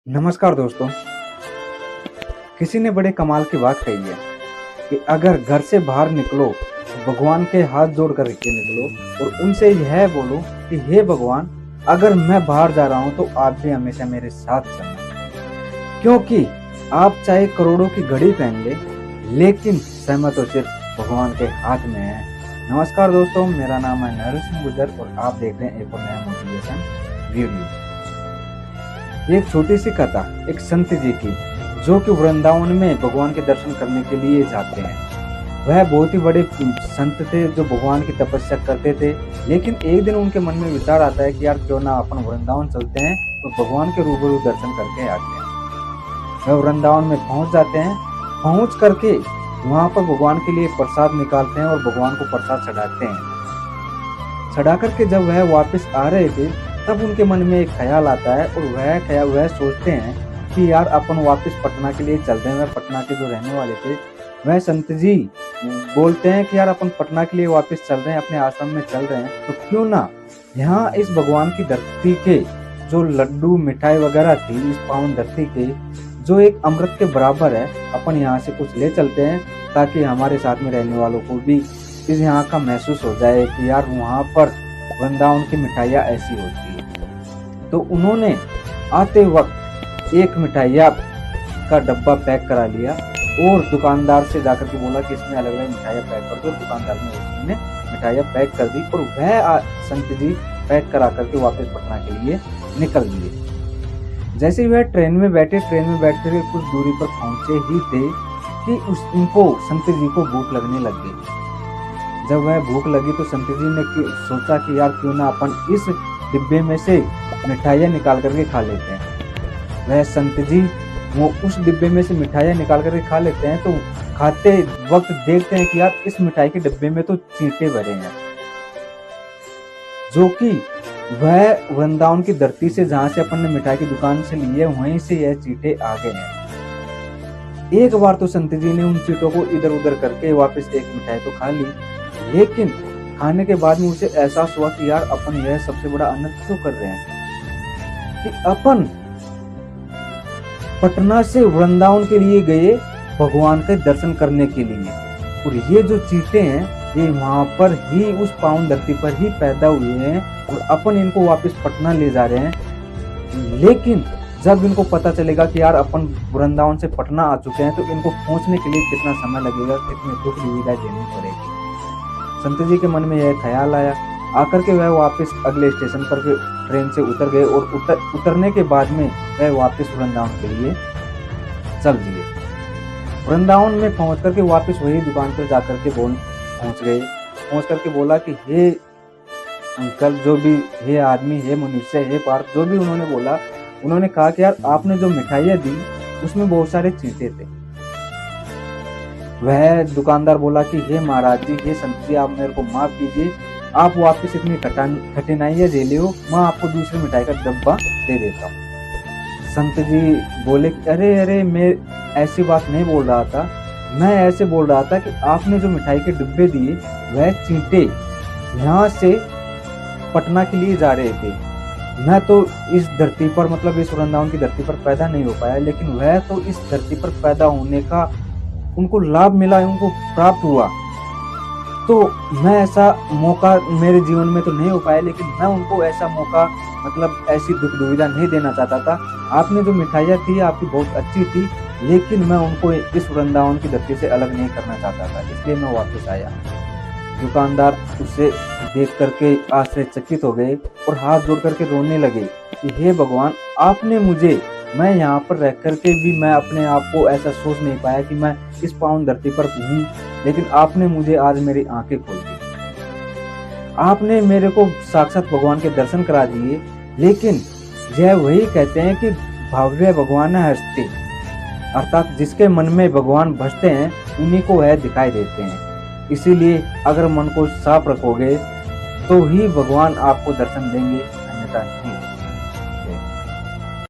नमस्कार दोस्तों। किसी ने बड़े कमाल की बात कही है कि अगर घर से बाहर निकलो तो भगवान के हाथ जोड़ कर के निकलो और उनसे यह बोलो कि हे भगवान, अगर मैं बाहर जा रहा हूं तो आप भी हमेशा मेरे साथ चलना, क्योंकि आप चाहे करोड़ों की घड़ी पहन ले लेकिन समय तो सिर्फ भगवान के हाथ में है। नमस्कार दोस्तों, मेरा नाम है नरेश सिंह गुजर और आप देख रहे हैं एक और नया मोटिवेशन वीडियो। एक छोटी सी कथा एक संत जी की, जो कि वृंदावन में भगवान के दर्शन करने के लिए जाते हैं। वह बहुत ही बड़े संत थे जो भगवान की तपस्या करते थे, लेकिन एक दिन उनके मन में विचार आता है कि यार क्यों ना अपन वृंदावन चलते हैं तो भगवान के रूबरू दर्शन करके आते हैं। वह वृंदावन में पहुंच जाते हैं। पहुंच करके वहां पर भगवान के लिए प्रसाद निकालते हैं और भगवान को प्रसाद चढ़ाते हैं। चढ़ा करके जब वह वापस आ रहे थे तब उनके मन में एक ख्याल आता है और वह सोचते हैं कि यार अपन वापस पटना के लिए चलते हैं। वह पटना के जो रहने वाले थे वह संत जी बोलते हैं कि यार अपन पटना के लिए वापस चल रहे हैं, अपने आश्रम में चल रहे हैं, तो क्यों ना यहाँ इस भगवान की धरती के जो लड्डू मिठाई वगैरह थी, इस पावन धरती के जो एक अमृत के बराबर है, अपन यहाँ से कुछ ले चलते हैं ताकि हमारे साथ में रहने वालों को भी इस यहाँ का महसूस हो जाए कि यार वहाँ पर वृंदावन की मिठाइयाँ ऐसी होती है। तो उन्होंने आते वक्त एक मिठाइया का डब्बा पैक करा लिया और दुकानदार से जाकर के बोला कि इसमें अलग अलग मिठाइयाँ पैक कर दो। दुकानदार ने उसमें मिठाइयाँ पैक कर दी और वह संत जी पैक करा करके वापस पटना के लिए निकल दिए। जैसे ही वह ट्रेन में बैठ कर कुछ दूरी पर पहुंचे ही थे कि उनको संत जी को भूख लगने लग गई। जब वह भूख लगी तो संत जी ने सोचा कि यार क्यों ना अपन इस डिब्बे में से मिठाइयाँ निकाल करके खा लेते हैं। वह संत जी वो उस डिब्बे में से मिठाइयाँ निकाल करके खा लेते हैं। तो खाते वक्त देखते हैं कि यार इस मिठाई के डिब्बे में तो चींटे भरे हैं, जो कि वह वृंदावन की धरती से जहां से अपन ने मिठाई की दुकान से लिए वहीं से यह चींटे आ गए हैं। एक बार तो संत जी ने उन चींटों को इधर उधर करके वापस एक मिठाई तो खा ली, लेकिन खाने के बाद में उसे एहसास हुआ कि यार अपन यह सबसे बड़ा अनर्थ क्यों कर रहे हैं कि अपन पटना से वृंदावन के लिए गए भगवान के दर्शन करने के लिए, और ये जो चींटे हैं ये वहां पर ही उस पावन धरती पर ही पैदा हुए हैं और अपन इनको वापस पटना ले जा रहे हैं। लेकिन जब इनको पता चलेगा कि यार अपन वृंदावन से पटना आ चुके हैं तो इनको पहुंचने के लिए कितना समय लगेगा, कितनी दुख दुविधा झेलनी पड़ेगी। संत जी के मन में यह ख्याल आया। आकर के वह वापस अगले स्टेशन पर ट्रेन से उतर गए और उतरने के बाद में वह वापस वृंदावन के लिए चल दिए। वृंदावन में पहुंच करके वापस वही दुकान पर जाकर के पहुंच करके बोला कि हे अंकल, जो भी, हे आदमी, हे मनुष्य, हे पार्थ, जो भी उन्होंने बोला, उन्होंने कहा कि यार आपने जो मिठाइयाँ दी उसमें बहुत सारे चींटे थे। वह दुकानदार बोला कि हे महाराज जी, हे संत जी, आप मेरे को माफ कीजिए, आप वापस इतनी कठिनाइयाँ झेले हो, मैं आपको दूसरी मिठाई का डब्बा दे देता हूँ। संत जी बोले कि अरे मैं ऐसी बात नहीं बोल रहा था, मैं ऐसे बोल रहा था कि आपने जो मिठाई के डिब्बे दिए वह चींटे यहाँ से पटना के लिए जा रहे थे। मैं तो इस धरती पर, मतलब इस वृंदावन की धरती पर पैदा नहीं हो पाया, लेकिन वह तो इस धरती पर पैदा होने का उनको लाभ मिला, उनको प्राप्त हुआ। तो मैं ऐसा मौका मेरे जीवन में तो नहीं हो पाया, लेकिन मैं उनको ऐसा मौका, मतलब ऐसी दुख दुविधा नहीं देना चाहता था। आपने जो मिठाइयाँ थी आपकी बहुत अच्छी थी, लेकिन मैं उनको इस वृंदावन की धरती से अलग नहीं करना चाहता था, इसलिए मैं वापस आया। दुकानदार उसे देख करके आश्चर्यचकित हो गए और हाथ जोड़ करके रोने लगे कि हे भगवान, आपने मुझे, मैं यहाँ पर रह करके भी मैं अपने आप को ऐसा सोच नहीं पाया कि मैं इस पावन धरती पर हूँ, लेकिन आपने मुझे आज मेरी आंखें खोल दी। आपने मेरे को साक्षात भगवान के दर्शन करा दिए। लेकिन यह वही कहते हैं कि भव्य भगवान हंसते, अर्थात जिसके मन में भगवान बसते हैं उन्हीं को वह दिखाई देते हैं। इसीलिए अगर मन को साफ रखोगे तो ही भगवान आपको दर्शन देंगे, अन्यथा नहीं।